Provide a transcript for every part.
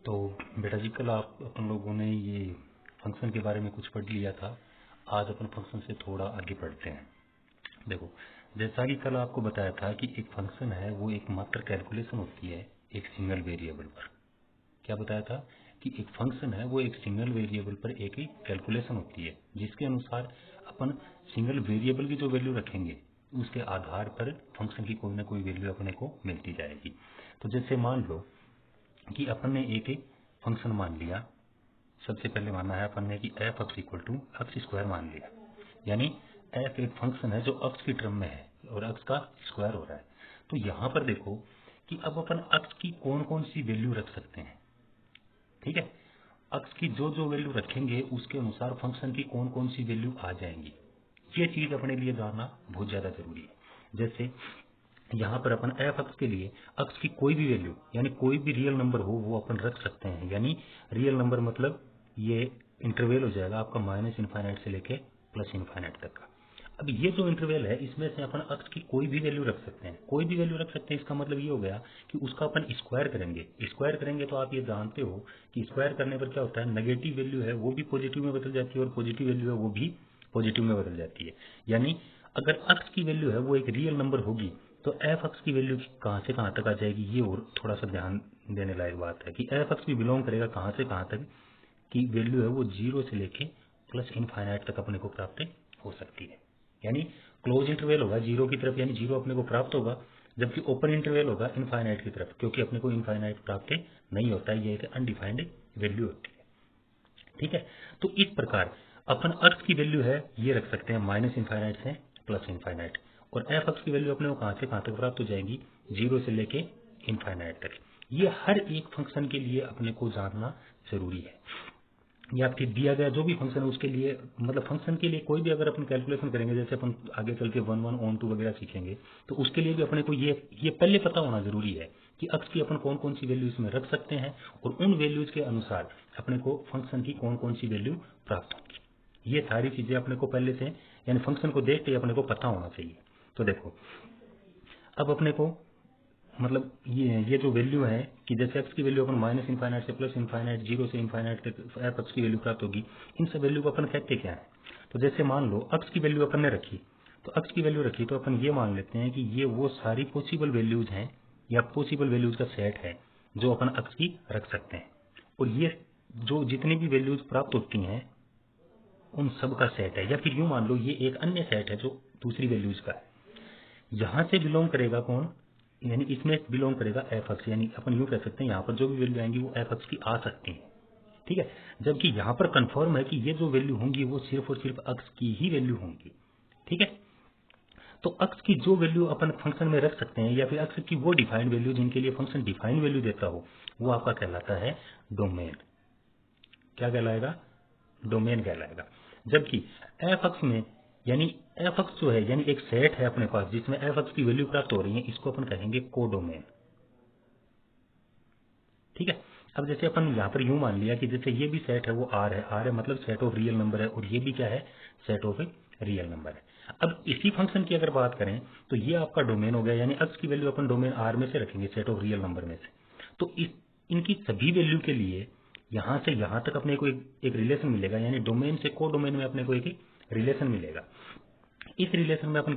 तो बेटा जी कल आप अपन लोगों ने ये फंक्शन के बारे में कुछ पढ़ लिया था। आज अपन फंक्शन से थोड़ा आगे बढ़ते हैं। देखो, जैसा कि कल आपको बताया था कि एक फंक्शन है वो एक मात्र कैलकुलेशन होती है एक सिंगल वेरिएबल पर। क्या बताया था कि एक फंक्शन है वो एक सिंगल वेरिएबल पर एक ही कैलकुलेशन होती है जिसके अनुसार अपन सिंगल वेरिएबल की जो वैल्यू रखेंगे उसके आधार पर फंक्शन की कोई ना कोई वैल्यू अपने को मिलती जाएगी। तो जैसे मान लो कि अपन ने एक फंक्शन मान लिया। सबसे पहले माना है अपन ने कि F x equal to x square मान लिया, यानी एफ एक फंक्शन है जो अक्स की टर्म में है और अक्स का स्क्वायर हो रहा है। तो यहाँ पर देखो कि अब अपन अक्स की कौन कौन सी वैल्यू रख सकते हैं। ठीक है, अक्स की जो जो वैल्यू रखेंगे उसके अनुसार फंक्शन की कौन कौन सी वैल्यू आ जाएंगी, ये चीज अपने लिए जानना बहुत ज्यादा जरूरी है। जैसे यहाँ पर अपन एफ एक्स के लिए अक्स की कोई भी वैल्यू यानी कोई भी रियल नंबर हो वो अपन रख सकते हैं। यानी रियल नंबर मतलब ये इंटरवल हो जाएगा आपका माइनस इनफाइनाइट से लेके प्लस इनफाइनाइट तक का। अब ये जो इंटरवल है इसमें से अपन अक्स की कोई भी वैल्यू रख सकते हैं। कोई भी वैल्यू रख सकते हैं इसका मतलब ये हो गया कि उसका अपन स्क्वायर करेंगे। स्क्वायर करेंगे तो आप ये जानते हो कि स्क्वायर करने पर क्या होता है, नेगेटिव वैल्यू है वो भी पॉजिटिव में बदल जाती है और पॉजिटिव वैल्यू है वो भी पॉजिटिव में बदल जाती है। यानी अगर अक्स की वैल्यू है वो एक रियल नंबर होगी तो एफ एक्स की वैल्यू कहाँ से कहाँ तक आ जाएगी, ये और थोड़ा सा ध्यान देने लायक बात है कि एफ एक्स भी बिलोंग करेगा कहाँ से कहाँ तक की वैल्यू है वो जीरो से लेके प्लस इनफाइनाइट तक अपने को प्राप्त हो सकती है। यानी क्लोज इंटरवल होगा जीरो की तरफ यानी जीरो अपने को प्राप्त होगा, जबकि ओपन इंटरवल होगा इनफाइनाइट की तरफ क्योंकि अपने को इनफाइनाइट प्राप्त नहीं होता है, ये एक अनडिफाइंड वैल्यू होती है। ठीक है, तो इस प्रकार अपन अक्स की वैल्यू है ये रख सकते हैं माइनस इनफाइनाइट से प्लस इनफाइनाइट, और एफ एक्स की वैल्यू अपने को कहाँ से कहाँ तक प्राप्त हो जाएगी, जीरो से लेके इनफाइनाइट तक। ये हर एक फंक्शन के लिए अपने को जानना जरूरी है। या फिर दिया गया जो भी फंक्शन है उसके लिए, मतलब फंक्शन के लिए कोई भी अगर अपन कैलकुलेशन करेंगे, जैसे अपन आगे चल के 1 1 2 वगैरह सीखेंगे, तो उसके लिए भी अपने को ये पहले पता होना जरूरी है कि अक्स की अपन कौन कौन सी वैल्यू इसमें रख सकते हैं और उन वैल्यूज के अनुसार अपने को फंक्शन की कौन कौन सी वैल्यू प्राप्त होगी। ये सारी चीजें अपने को पहले से यानी फंक्शन को देख के अपने को पता होना चाहिए। तो देखो अब अपने को मतलब ये जो वैल्यू है कि जैसे एक्स की वैल्यू अपन माइनस इनफाइनाइट से प्लस इनफाइनाइट जीरो से इनफाइनाइट तक एफ एक्स की वैल्यू प्राप्त होगी। इन सब वैल्यू को अपन कहते क्या है, तो जैसे मान लो एक्स की वैल्यू अपन ने रखी, तो एक्स की वैल्यू रखी तो अपन ये मान लेते हैं कि ये वो सारी पॉसिबल वैल्यूज हैं या पॉसिबल वैल्यूज का सेट है जो अपन एक्स की रख सकते हैं, और ये जो जितनी भी वैल्यूज प्राप्त होती हैं उन सब का सेट है। या फिर यूं मान लो ये एक अन्य सेट है जो दूसरी वैल्यूज का है। यहां से बिलोंग करेगा कौन, यानी इसमें बिलोंग करेगा एफ एक्स, यानी अपन यूं कह सकते हैं यहाँ पर जो भी वैल्यू आएंगी वो एफ एक्स की आ सकती है। ठीक है, जबकि यहाँ पर कंफर्म है कि ये जो वैल्यू होंगी वो सिर्फ और सिर्फ एक्स की ही वैल्यू होंगी। ठीक है, तो एक्स की जो वैल्यू अपन फंक्शन में रख सकते हैं या फिर एक्स की वो डिफाइंड वैल्यू जिनके लिए फंक्शन डिफाइंड वैल्यू देता हो वो आपका कहलाता है डोमेन। क्या कहलाएगा, डोमेन कहलाएगा। जबकि एफ एक्स में यानी एफ एक्स जो है यानी एक सेट है अपने पास जिसमें एफ एक्स की वैल्यू प्राप्त हो रही है, इसको अपन कहेंगे कोडोमेन। ठीक है, अब जैसे अपन यहाँ पर यूं मान लिया कि जैसे ये भी सेट है वो आर है, आर है मतलब सेट ऑफ रियल नंबर है, और ये भी क्या है, सेट ऑफ रियल नंबर है। अब इसी फंक्शन की अगर बात करें तो ये आपका डोमेन हो गया, यानी एक्स की वैल्यू अपन डोमेन आर में से रखेंगे सेट ऑफ रियल नंबर में से। तो इनकी सभी वैल्यू के लिए यहां से यहां तक अपने को एक रिलेशन मिलेगा, यानी डोमेन से को डोमेन में अपने को एक रिलेशन मिलेगा। इस रिलेशन में अपन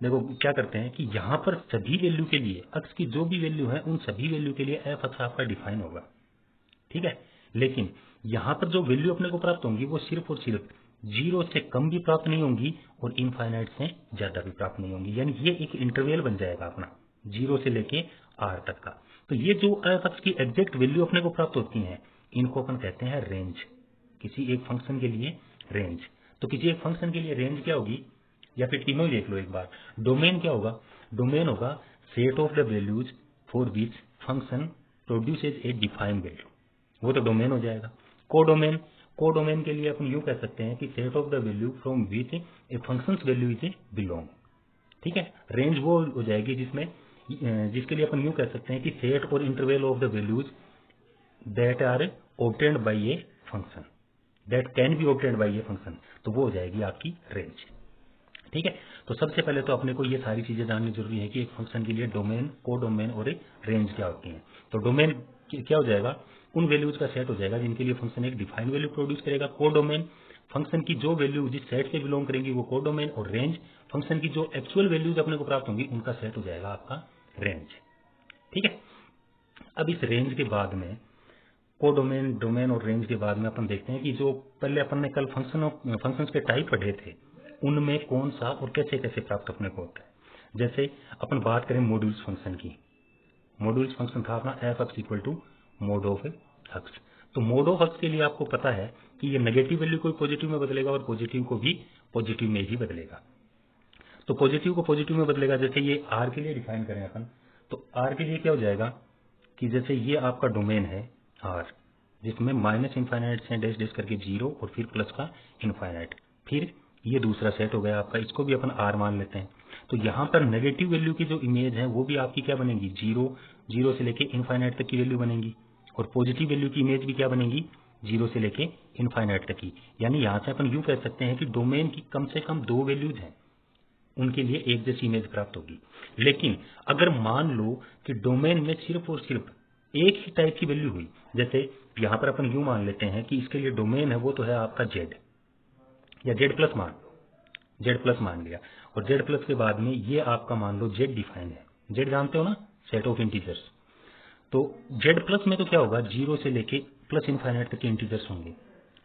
देखो क्या करते हैं कि यहाँ पर सभी वैल्यू के लिए एक्स की जो भी वैल्यू है उन सभी वैल्यू के लिए एफ एक्स आपका डिफाइन होगा। ठीक है, लेकिन यहाँ पर जो वैल्यू अपने को प्राप्त होंगी वो सिर्फ और सिर्फ जीरो से कम भी प्राप्त नहीं होंगी और इनफाइनाइट से ज्यादा भी प्राप्त नहीं होंगी, यानी ये एक इंटरवल बन जाएगा अपना जीरो से लेके आर तक का। तो ये जो एफ एक्स की एग्जैक्ट वैल्यू अपने को प्राप्त होती है इनको अपन कहते हैं रेंज। किसी एक फंक्शन के लिए रेंज, तो किसी एक फंक्शन के लिए रेंज क्या होगी, या फिर तीनों ही देख लो एक बार। डोमेन क्या होगा, डोमेन होगा set of the values for which function produces A defined value, वो तो डोमेन हो जाएगा। कोडोमेन, कोडोमेन के लिए अपन यूं कह सकते हैं कि set of the value from which A functions value is belong. ठीक है, रेंज वो हो जाएगी जिसमें जिसके लिए अपन यूं कह सकते हैं कि सेट और interval of the values that are obtained by a function, that can be obtained by a function, तो वो हो जाएगी आपकी रेंज। ठीक है, तो सबसे पहले तो अपने को ये सारी चीजें जाननी जरूरी है कि एक फंक्शन के लिए डोमेन, कोडोमेन और एक रेंज क्या होती है। तो डोमेन क्या हो जाएगा, उन वैल्यूज का सेट हो जाएगा जिनके लिए फंक्शन एक डिफाइंड वैल्यू प्रोड्यूस करेगा। कोडोमेन फंक्शन की जो वैल्यू जिस सेट से बिलोंग करेंगी वो कोडोमेन, और रेंज फंक्शन की जो एक्चुअल वैल्यूज अपने को प्राप्त होंगी उनका सेट हो जाएगा आपका रेंज। ठीक है। अब इस रेंज के बाद में कोडोमेन, डोमेन और रेंज के बाद में अपन देखते हैं कि जो पहले अपन ने कल फंक्शंस के टाइप पढ़े थे उनमें कौन सा और कैसे कैसे प्राप्त अपने को होता है। जैसे अपन बात करें मॉड्यूल्स फंक्शन की, मॉड्यूल्स फंक्शन था अपना F x equal to mod of X. तो मोड ऑफ एक्स के लिए आपको पता है कि ये नेगेटिव वैल्यू को पॉजिटिव में बदलेगा और पॉजिटिव को भी पॉजिटिव में ही बदलेगा। तो पॉजिटिव को पॉजिटिव में बदलेगा, जैसे ये आर के लिए डिफाइन करें अपन, तो आर के लिए क्या हो जाएगा कि जैसे ये आपका डोमेन है आर, जिसमें माइनस इनफाइनाइट से डैश डैश करके 0 और फिर प्लस का इनफाइनाइट, फिर ये दूसरा सेट हो गया आपका, इसको भी अपन आर मान लेते हैं। तो यहाँ पर नेगेटिव वैल्यू की जो इमेज है वो भी आपकी क्या बनेगी, 0 से लेके इनफाइनाइट तक की वैल्यू बनेगी, और पॉजिटिव वैल्यू की इमेज भी क्या बनेगी, 0 से लेके इनफाइनाइट तक की। यानी यहाँ से अपन यूं कह सकते हैं कि डोमेन की कम से कम 2 वैल्यूज हैं, उनके लिए एक जैसी इमेज प्राप्त होगी। लेकिन अगर मान लो कि डोमेन में सिर्फ और सिर्फ एक ही टाइप की वैल्यू हुई, जैसे यहां पर अपन यूं मान लेते हैं कि इसके लिए डोमेन है वो तो है आपका जेड या जेड प्लस मान लिया, और जेड प्लस के बाद में ये आपका मान लो जेड डिफाइन है। जेड जानते हो ना, सेट ऑफ इंटीजर्स। तो जेड प्लस में तो क्या होगा, 0 से लेके प्लस इनफाइनाइट तक के इंटीजर्स होंगे,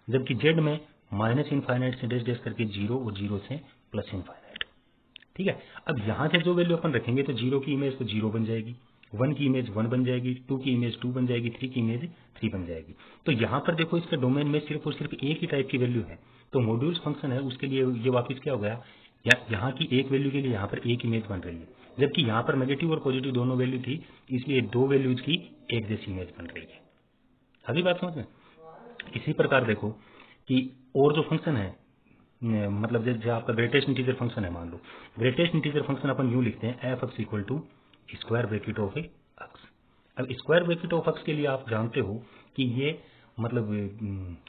जबकि जेड में माइनस इनफाइनाइट से डैश डैश करके 0 और 0 से प्लस इनफाइनाइट। ठीक है। अब यहां से जो वैल्यू अपन रखेंगे तो 0 की इमेज तो 0 बन जाएगी, 1 की इमेज 1 बन जाएगी, 2 की इमेज 2 बन जाएगी, 3 की इमेज 3 बन जाएगी। तो यहां पर देखो इसके डोमेन में सिर्फ और सिर्फ एक ही टाइप की वैल्यू है, तो मॉड्यूल्स फंक्शन है उसके लिए ये वापस क्या हो गया, यहाँ की एक वैल्यू के लिए यहाँ पर एक इमेज बन रही है, जबकि यहाँ पर नेगेटिव और पॉजिटिव दोनों वैल्यू थी, इसलिए 2 वैल्यूज की एक जैसी इमेज बन रही है। अगली बात समझ में। इसी प्रकार देखो कि और जो फंक्शन है, मतलब जैसे आपका ग्रेटेस्ट इंटीजर फंक्शन है, मान लो ग्रेटेस्ट इंटीजर फंक्शन अपन यूं लिखते हैं F x equal to square bracket of X. अब स्क्वायर ब्रैकेट ऑफ एक्स के लिए आप जानते हो कि ये मतलब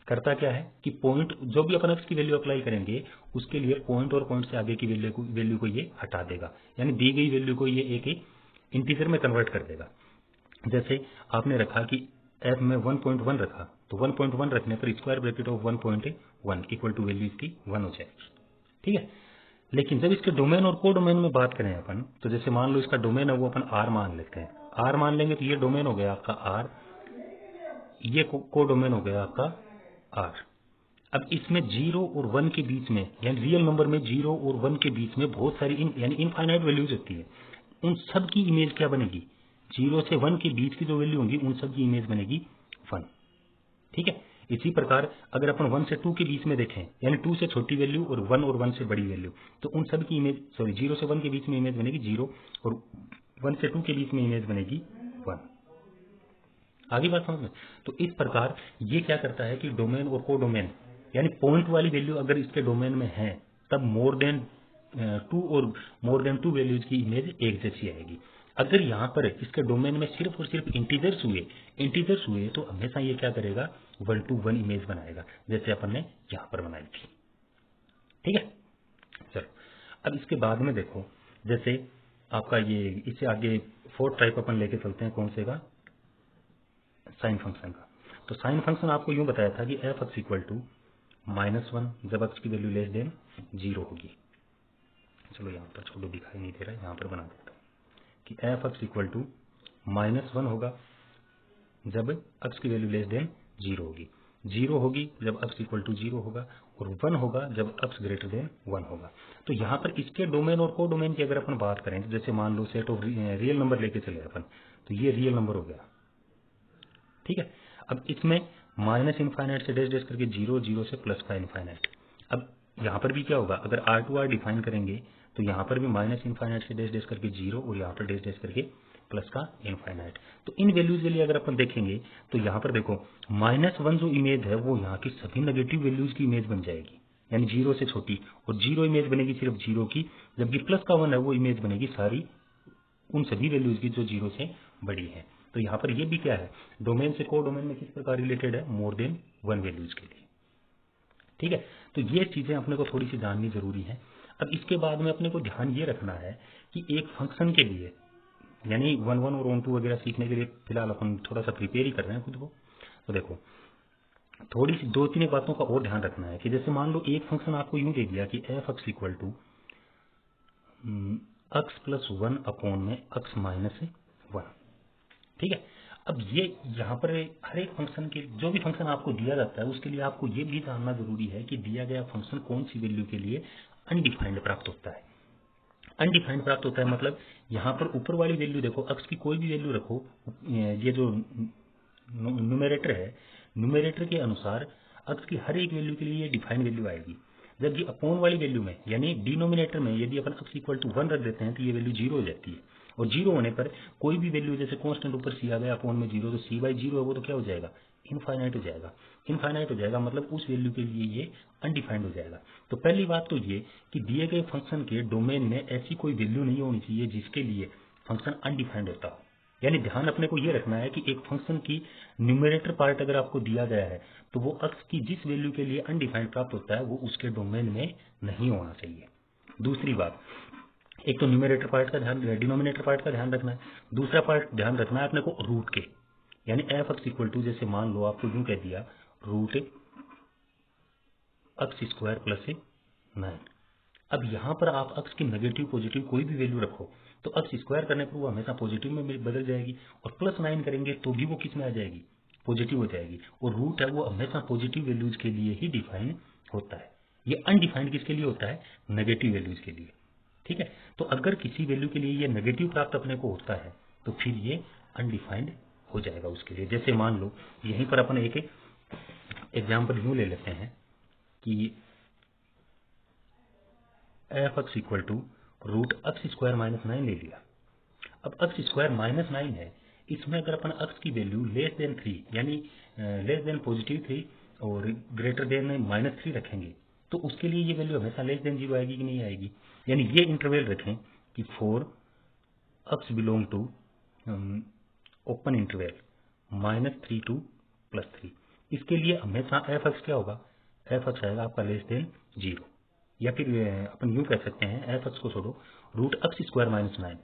करता क्या है कि पॉइंट जो भी अपन एक्स की वैल्यू अप्लाई करेंगे उसके लिए पॉइंट और पॉइंट से आगे की वैल्यू को ये हटा देगा, यानी दी गई वैल्यू को ये एक इंटीजर में कन्वर्ट कर देगा। जैसे आपने रखा कि एफ में 1.1 रखा, तो 1.1 रखने पर square bracket of 1.1 equal to value इसकी 1 हो जाएगी। ठीक है। लेकिन जब इसके डोमेन और को डोमेन में बात करें अपन, तो जैसे मान लो इसका डोमेन है वो अपन आर मान लेते हैं, आर मान लेंगे तो ये डोमेन हो गया आपका आर, ये को डोमेन हो गया आपका आर। अब इसमें 0 और 1 के बीच में, यानी रियल नंबर में 0 और 1 के बीच में बहुत सारी यानी इनफाइनाइट वैल्यूज होती है, उन सब की इमेज क्या बनेगी, 0 से 1 के बीच की जो वैल्यू होंगी उन सब की इमेज बनेगी 1। ठीक है। इसी प्रकार अगर अपन 1 से 2 के बीच में देखें, यानी 2 से छोटी वैल्यू और 1 से बड़ी वैल्यू, तो उन सब की इमेज 0 से 1 के बीच में इमेज बनेगी 0 और 1 से 2 के बीच में इमेज बनेगी 1। आगे बात समझ में। तो इस प्रकार ये क्या करता है कि डोमेन और को डोमेन, यानी पॉइंट वाली वैल्यू अगर इसके डोमेन में है तब मोर देन 2 और मोर देन 2 वैल्यूज की इमेज एक जैसी आएगी। अगर यहाँ पर इसके डोमेन में सिर्फ और सिर्फ इंटीजर्स हुए तो हमेशा ये क्या करेगा, 1 to 1 इमेज बनाएगा, जैसे अपन ने यहाँ पर बनाई थी। ठीक है। चलो अब इसके बाद में देखो, जैसे आपका ये इससे आगे फोर्थ टाइप अपन लेके चलते हैं, कौन से का, साइन फंक्शन का। तो साइन फंक्शन आपको यूं बताया था कि एफ एक्स इक्वल टू -1 जब एक्स की वैल्यू लेस देन 0 होगी। चलो यहाँ पर छोड़ो, दिखाई नहीं दे रहा है, यहाँ पर बना देता हूँ कि एफ एक्स इक्वल टू -1 होगा जब एक्स की वैल्यू लेस देन 0 होगी, 0 होगी जब एक्स इक्वल टू 0 होगा, और 1 होगा जब एक्स ग्रेटर देन 1 होगा। तो यहाँ पर इसके डोमेन और को डोमेन की अगर अपन बात करें, तो जैसे मान लो सेट ऑफ रियल नंबर लेके चले अपन, तो ये रियल नंबर हो गया। ठीक है। अब इसमें माइनस इनफाइनाइट से डैश डैश करके 0 से प्लस का इनफाइनाइट। अब यहाँ पर भी क्या होगा, अगर आर टू आर डिफाइन करेंगे तो यहाँ पर भी माइनस इनफाइनाइट से डैश डैश करके 0 और यहाँ पर डैश डैश करके प्लस का इनफाइनाइट। तो इन वैल्यूज के लिए अगर अपन देखेंगे तो यहाँ पर देखो -1 जो इमेज है वो यहाँ की सभी नेगेटिव वैल्यूज की इमेज बन जाएगी, यानी 0 से छोटी, और 0 इमेज बनेगी सिर्फ 0 की, जबकि प्लस का 1 है वो इमेज बनेगी सारी उन सभी वैल्यूज की जो 0 से बड़ी है। तो यहाँ पर ये भी क्या है, डोमेन से को डोमेन में किस प्रकार रिलेटेड है, मोर देन 1 वैल्यूज के लिए। ठीक है। तो ये चीजें अपने को थोड़ी सी जाननी जरूरी है। अब इसके बाद में अपने को ध्यान ये रखना है कि एक फंक्शन के लिए, यानी 1 1 और 1 2 वगैरह सीखने के लिए फिलहाल अपन थोड़ा सा प्रिपेयर ही कर रहे हैं खुद को। तो देखो थोड़ी सी दो तीन बातों का और ध्यान रखना है कि जैसे मान लो एक फंक्शन आपको यूं दे दिया कि F x equal to X plus one upon में एक्स माइनस वन। ठीक है, अब ये यहाँ पर हर एक फंक्शन के जो भी फंक्शन आपको दिया जाता है उसके लिए आपको ये भी जानना जरूरी है कि दिया गया फंक्शन कौन सी वैल्यू के लिए अनडिफाइंड प्राप्त होता है। अनडिफाइंड प्राप्त होता है मतलब यहाँ पर ऊपर वाली वैल्यू देखो, एक्स की कोई भी वैल्यू रखो, ये जो न्यूमेरेटर है, न्यूमेरेटर के अनुसार एक्स की हर एक वैल्यू के लिए ये डिफाइंड वैल्यू आएगी। जबकि अपॉन वाली वैल्यू में यानी डिनोमिनेटर में यदि अपन एक्स इक्वल टू वन रख देते हैं तो ये वैल्यू जीरो हो जाती है, और जीरो होने पर कोई भी वैल्यू जैसे कांस्टेंट ऊपर सी आ गया अपॉन में जीरो, तो सी बाई जीरो है वो तो क्या हो जाएगा, इनफाइनाइट हो जाएगा। इनफाइनाइट हो जाएगा मतलब उस वैल्यू के लिए ये अनडिफाइंड हो जाएगा। तो पहली बात तो ये कि दिए गए फंक्शन के डोमेन में ऐसी कोई वैल्यू नहीं होनी चाहिए जिसके लिए फंक्शन अनडिफाइंड होता हो। यानी ध्यान अपने को ये रखना है कि एक फंक्शन की न्यूमेरेटर पार्ट अगर आपको दिया गया है तो वो एक्स की जिस वैल्यू के लिए अनडिफाइंड प्राप्त होता है वो उसके डोमेन में नहीं होना चाहिए। दूसरी बात, एक तो न्यूमेरेटर पार्ट का ध्यान, डिनोमिनेटर पार्ट का ध्यान रखना है, दूसरा पार्ट ध्यान रखना है अपने को रूट के, यानी एफ एक्स इक्वल टू जैसे मान लो आपको यूं कह दिया रूट एक्स स्क्वायर प्लस 9। अब यहाँ पर आप एक्स की नेगेटिव पॉजिटिव कोई भी वैल्यू रखो तो एक्स स्क्वायर करने पर वो हमेशा पॉजिटिव में बदल जाएगी, और प्लस 9 करेंगे तो भी वो किस में आ जाएगी, पॉजिटिव हो जाएगी। और रूट है वो हमेशा पॉजिटिव वैल्यूज के लिए ही डिफाइन होता है, ये अनडिफाइंड किसके लिए होता है, नेगेटिव वैल्यूज के लिए। ठीक है, तो अगर किसी वैल्यू के लिए ये नेगेटिव प्राप्त अपने को होता है तो फिर ये अनडिफाइंड हो जाएगा उसके लिए। जैसे मान लो यहीं पर अपन एक एग्जाम्पल यूं ले लेते हैं कि F x equal to root X square minus 9 ले लिया। अब एक्स स्क्वायर माइनस 9 है, इसमें अगर अपन एक्स की वैल्यू लेस देन 3 यानी लेस देन पॉजिटिव 3 और ग्रेटर देन माइनस 3 रखेंगे तो उसके लिए ये वैल्यू हमेशा लेस देन 0 आएगी कि नहीं आएगी। यानी ये इंटरवल रखें कि for X belong to open interval -3 to +3, इसके लिए हमेशा एफ एक्स क्या होगा, एफ एक्स आएगा आपका लेस देन 0, या फिर अपन यूं कह सकते हैं एफ एक्स को छोड़ो root X square minus 9,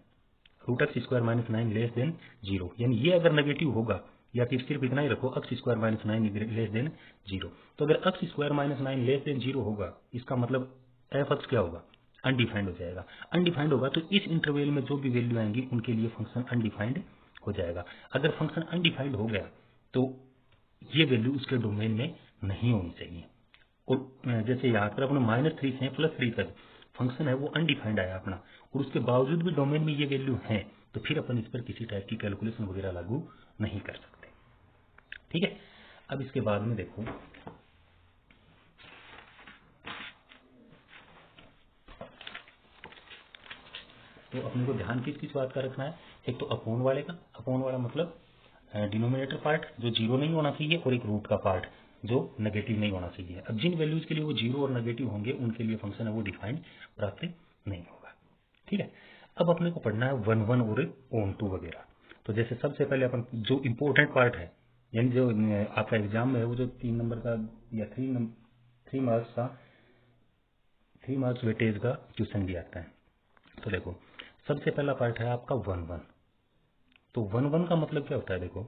root X square minus 9 less than 0, यानी ये अगर नेगेटिव होगा या फिर सिर्फ इतना ही रखो x square minus 9 less than 0। तो अगर x square minus 9 less than 0 होगा इसका मतलब एफ एक्स क्या होगा, अनडिफाइंड हो जाएगा। अनडिफाइंड होगा तो इस इंटरवल में जो भी वैल्यू आएंगी उनके लिए फंक्शन अनडिफाइंड हो जाएगा। अगर फंक्शन अनडिफाइंड हो गया तो ये वैल्यू उसके डोमेन में नहीं होनी चाहिए। और जैसे यहाँ पर अपने -3 से +3 तक फंक्शन है वो अनडिफाइंड आया अपना, और उसके बावजूद भी डोमेन में ये वैल्यू है तो फिर अपन इस पर किसी टाइप की कैलकुलेशन वगैरह लागू नहीं कर सकते। ठीक है, अब इसके बाद में देखो तो अपने को ध्यान किस किस बात का रखना है, एक तो अपॉन वाले का, अपॉन वाला मतलब डिनोमिनेटर पार्ट जो 0 नहीं होना चाहिए, और एक रूट का पार्ट जो नेगेटिव नहीं होना चाहिए। अब जिन वैल्यूज के लिए वो 0 और नेगेटिव होंगे उनके लिए फंक्शन है वो डिफाइंड प्राप्त नहीं होगा। ठीक है, अब अपने को पढ़ना है 1 1 और ऑन 2 वगैरह। तो जैसे सबसे पहले अपन जो इम्पोर्टेंट पार्ट है यानी जो आपका एग्जाम में है वो जो 3 नंबर का या 3 मार्क्स वेटेज का क्वेश्चन भी आता है। तो देखो सबसे पहला पार्ट है आपका 1 1। तो 1 1 का मतलब क्या होता है, देखो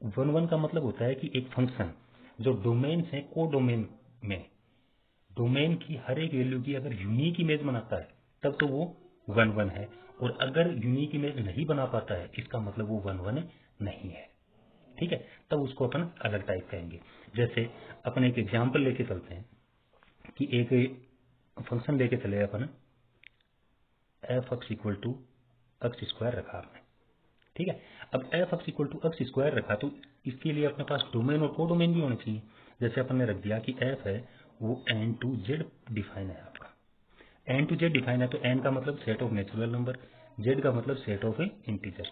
1 1 का मतलब होता है कि एक फंक्शन जो डोमेन से को डोमेन में डोमेन की हर एक वैल्यू की अगर यूनिक इमेज बनाता है तब तो वो 1 1 है, और अगर यूनिक इमेज नहीं बना पाता है इसका मतलब वो 1 1 नहीं है। ठीक है, तब उसको अपन अलग टाइप कहेंगे। जैसे अपन एक एग्जाम्पल लेके चलते हैं कि एक फंक्शन लेके चले अपन f x equal to x square रखा आपने। ठीक है, अब f x equal to x square रखा तो इसके लिए अपने पास डोमेन और को डोमेन भी होने चाहिए। जैसे अपन ने रख दिया कि एफ है वो एन टू जेड डिफाइन है आपका, एन टू जेड डिफाइन है तो एन का मतलब set of natural number, Z का मतलब सेट ऑफ इंटीजर्स।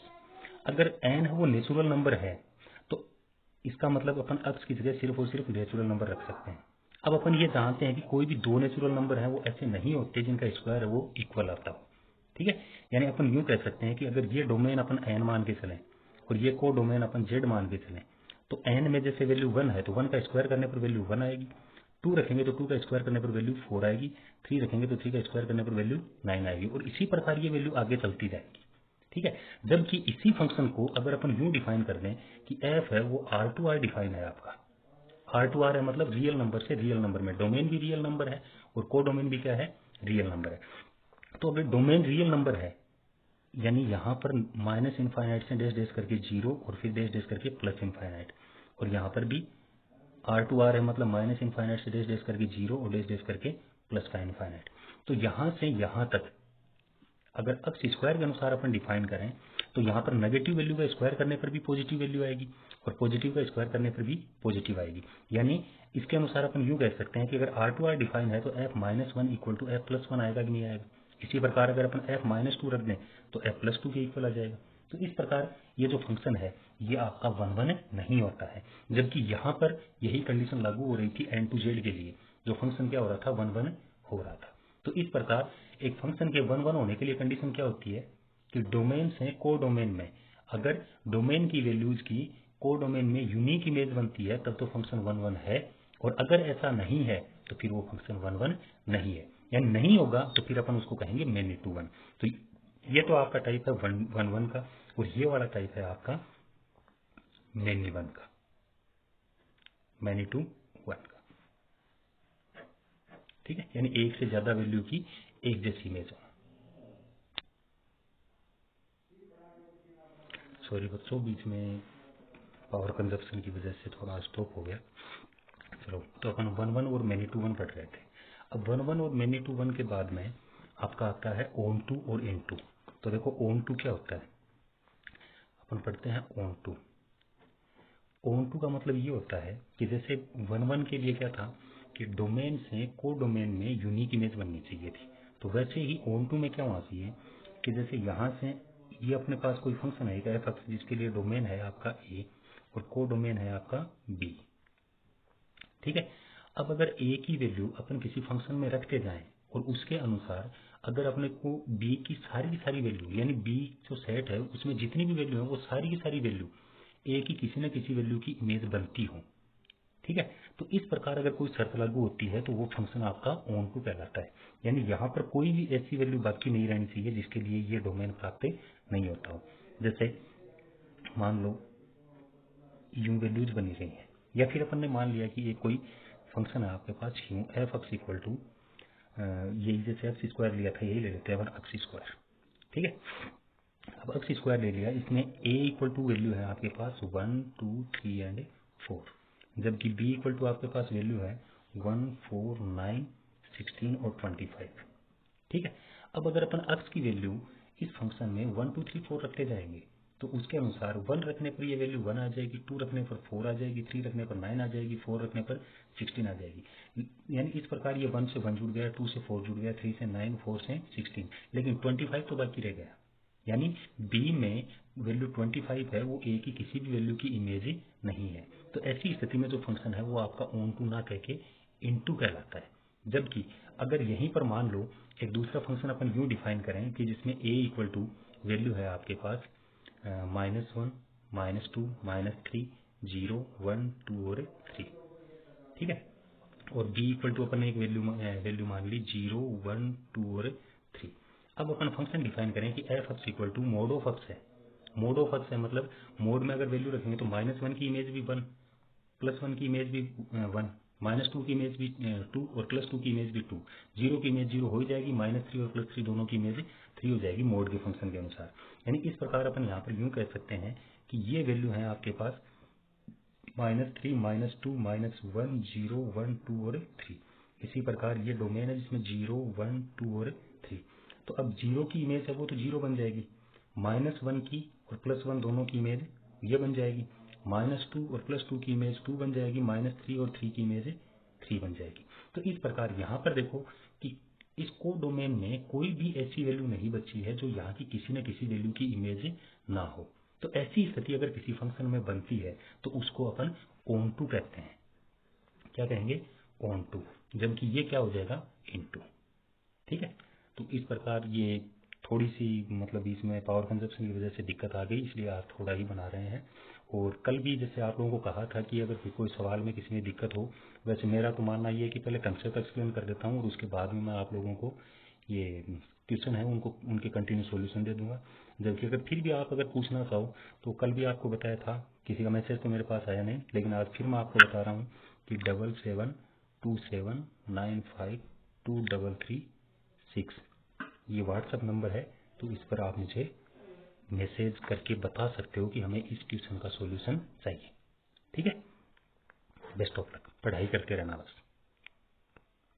अगर एन है वो नेचुरल नंबर है तो इसका मतलब अपन एक्स की जगह सिर्फ और सिर्फ नेचुरल नंबर रख सकते हैं। अब अपन ये जानते हैं कि कोई भी दो नेचुरल नंबर है वो ऐसे नहीं होते जिनका स्क्वायर है वो इक्वल आता हो। ठीक है, यानी अपन यूं कह सकते हैं कि अगर ये डोमेन अपन एन मान के चलें और ये को डोमेन अपन जेड मान के चलें तो एन में जैसे वैल्यू 1 है तो 1 का स्क्वायर करने पर वैल्यू 1 आएगी, 2 रखेंगे तो 2 का स्क्वायर करने पर वैल्यू 4 आएगी, 3 रखेंगे तो 3 का स्क्वायर करने पर वैल्यू 9 आएगी, और इसी प्रकार ये वैल्यू आगे चलती जाएगी। ठीक है। जबकि इसी फंक्शन को अगर अपन यूं डिफाइन कर दें कि एफ है वो आर टू आर डिफाइन है आपका, आर टू आर है मतलब रियल नंबर से रियल नंबर में, डोमेन भी रियल नंबर है और को डोमेन भी क्या है, रियल नंबर है। तो अगर डोमेन रियल नंबर है यानी यहाँ पर माइनस इनफाइनाइट से डैश डैश करके जीरो और फिर डैश डैश करके प्लस इनफाइनाइट, और यहाँ पर भी आर टू आर है मतलब माइनस इनफाइनाइट से डैश डैश करके जीरो और डैश डैश करके प्लस का इनफाइनाइट। तो यहाँ से यहाँ तक अगर अक्स स्क्वायर के अनुसार अपन डिफाइन करें तो यहाँ पर नेगेटिव वैल्यू का स्क्वायर करने पर भी पॉजिटिव वैल्यू आएगी और पॉजिटिव का स्क्वायर करने पर भी पॉजिटिव आएगी। यानी इसके अनुसार अपन यूँ कह सकते हैं कि अगर आर टू आर डिफाइन है तो F minus one equal to F plus one आएगा कि नहीं आएगा। इसी प्रकार अगर अपन एफ माइनस टू रख दें तो एफ प्लस टू के इक्वल आ जाएगा। तो इस प्रकार ये जो फंक्शन है ये आपका वन वन नहीं होता है, जबकि यहाँ पर यही कंडीशन लागू हो रही थी एन टू जेड के लिए, जो फंक्शन क्या हो रहा था, वन वन हो रहा था। तो इस प्रकार एक फंक्शन के वन वन होने के लिए कंडीशन क्या होती है कि डोमेन से को डोमेन में अगर डोमेन की वैल्यूज की को डोमेन में यूनिक इमेज बनती है तब तो फंक्शन वन वन है, और अगर ऐसा नहीं है तो फिर वो फंक्शन वन वन नहीं है, यानी नहीं होगा तो फिर अपन उसको कहेंगे मैनी टू वन। तो ये तो आपका टाइप है वन वन का, और ये वाला टाइप है आपका मैनी वन का, मैनी टू वन का। ठीक है, यानी एक से ज्यादा वैल्यू की एक जैसी इमेज हो। सॉरी बच्चों, बीच में पावर कंजप्शन की वजह से थोड़ा स्टॉप हो गया। चलो, तो अपन वन वन और मैनी टू वन पढ़ रहे थे। अब वन वन और मैनी टू वन के बाद में आपका आता है ओन टू और इन टू। तो देखो ओन टू क्या होता है, अपन पढ़ते हैं ओन टू। ओन टू का मतलब ये होता है कि जैसे वन वन के लिए क्या था कि डोमेन से को डोमेन में यूनिक इमेज बननी चाहिए थी, तो वैसे ही ओन टू में क्या होना चाहिए कि जैसे यहाँ से ये अपने पास कोई फंक्शन है एफ एक्स जिसके लिए डोमेन है आपका ए और को डोमेन है आपका बी। ठीक है, अब अगर ए की वैल्यू अपन किसी फंक्शन में रखते जाएं और उसके अनुसार अगर अपने को बी की सारी वैल्यू यानी बी जो सेट है उसमें जितनी भी वैल्यू है वो सारी की सारी वैल्यू ए की किसी न किसी वैल्यू की इमेज बनती हो। ठीक है, तो इस प्रकार अगर कोई शर्त लागू होती है तो वो फंक्शन आपका ओन टू कहलाता है, यानी यहाँ पर कोई भी ऐसी वैल्यू बाकी नहीं रहनी चाहिए जिसके लिए ये डोमेन प्राप्त नहीं होता हो। जैसे मान लो यूं वैल्यूज बनी रही है, या फिर अपन ने मान लिया कि ये कोई फंक्शन है आपके पास यूं एफ एक्स इक्वल टू यही जैसे एक्स स्क्वायर लिया था यही ले लेते हैं अपन एक्स स्क्वायर। ठीक है, अब एक्स स्क्वायर ले लिया, इसमें ए इक्वल टू वैल्यू है आपके पास 1 2 3 एंड 4, जबकि बी इक्वल टू आपके पास वैल्यू है 1 4 9 16 और 25। ठीक है, अब अगर अपन एक्स की वैल्यू इस फंक्शन में 1 2 3 4 रखते जाएंगे तो उसके अनुसार 1 रखने पर ये वैल्यू 1 आ जाएगी, 2 रखने पर 4 आ जाएगी, 3 रखने पर 9 आ जाएगी, 4 रखने पर 16 आ जाएगी। यानी इस प्रकार ये 1 से 1 जुड़ गया, 2 से 4 जुड़ गया, 3 से 9, 4 से 16, लेकिन 25 तो बाकी रह गया। यानी बी में वैल्यू 25 है वो ए की किसी भी वैल्यू की इमेज नहीं है। तो ऐसी स्थिति में जो फंक्शन है वो आपका ऑन टू ना कह के इनटू कहलाता है। जबकि अगर यहीं पर मान लो एक दूसरा फंक्शन अपन यूं डिफाइन करें कि जिसमें ए इक्वल टू वैल्यू है आपके पास -1 -2 -3 0 1 2 और 3। ठीक है, और बी इक्वल टू अपन ने एक वैल्यू मान ली 0 1 2 और 3। अब अपन फंक्शन डिफाइन करें कि F x equal to mod of X है। मोड ऑफ एक्स है मतलब मोड में अगर वैल्यू रखेंगे तो -1 की इमेज भी 1, +1 की इमेज भी 1, -2 की इमेज भी 2 और +2 की इमेज भी 2, 0 की इमेज 0 हो ही जाएगी, -3 और +3 दोनों की इमेज 3 हो जाएगी मोड के फंक्शन के अनुसार। यानी इस प्रकार अपन यहाँ पर यूं कह सकते हैं कि ये वैल्यू है आपके पास -3 -2 -1 0 1 2 और 3। इसी प्रकार ये डोमेन है जिसमें 0 1 2 और 3। तो अब 0 की इमेज है वो तो 0 बन जाएगी, -1 की और +1 दोनों की इमेज ये बन जाएगी, -2 और +2 की इमेज 2 बन जाएगी, -3 और 3 की इमेज 3 बन जाएगी। तो इस प्रकार यहाँ पर देखो कि इस कोड डोमेन में कोई भी ऐसी वैल्यू नहीं बची है जो यहाँ की किसी न किसी वैल्यू की इमेज ना हो। तो ऐसी स्थिति अगर किसी फंक्शन में बनती है तो उसको अपन ऑन टू कहते हैं। क्या कहेंगे? ऑन टू, जबकि ये क्या हो जाएगा? इनटू। ठीक है, तो इस प्रकार ये थोड़ी सी मतलब इसमें पावर कंजप्शन की वजह से दिक्कत आ गई, इसलिए आप थोड़ा ही बना रहे हैं। और कल भी जैसे आप लोगों को कहा था कि अगर कोई सवाल में किसी में दिक्कत हो, वैसे मेरा तो मानना ये है कि पहले कंसेप्ट एक्सप्लेन कर देता हूँ और उसके बाद में मैं आप लोगों को ये क्वेश्चन है उनको उनके कंटिन्यू सॉल्यूशन दे दूंगा। जबकि अगर फिर भी आप अगर पूछना चाहो तो कल भी आपको बताया था, किसी का मैसेज तो मेरे पास आया नहीं, लेकिन आज फिर मैं आपको बता रहा हूँ कि 7727952336 ये व्हाट्सएप नंबर है। तो इस पर आप मुझे मैसेज करके बता सकते हो कि हमें इस ट्यूशन का सॉल्यूशन चाहिए। ठीक है, बेस्ट ऑफ लक, पढ़ाई करते रहना बस।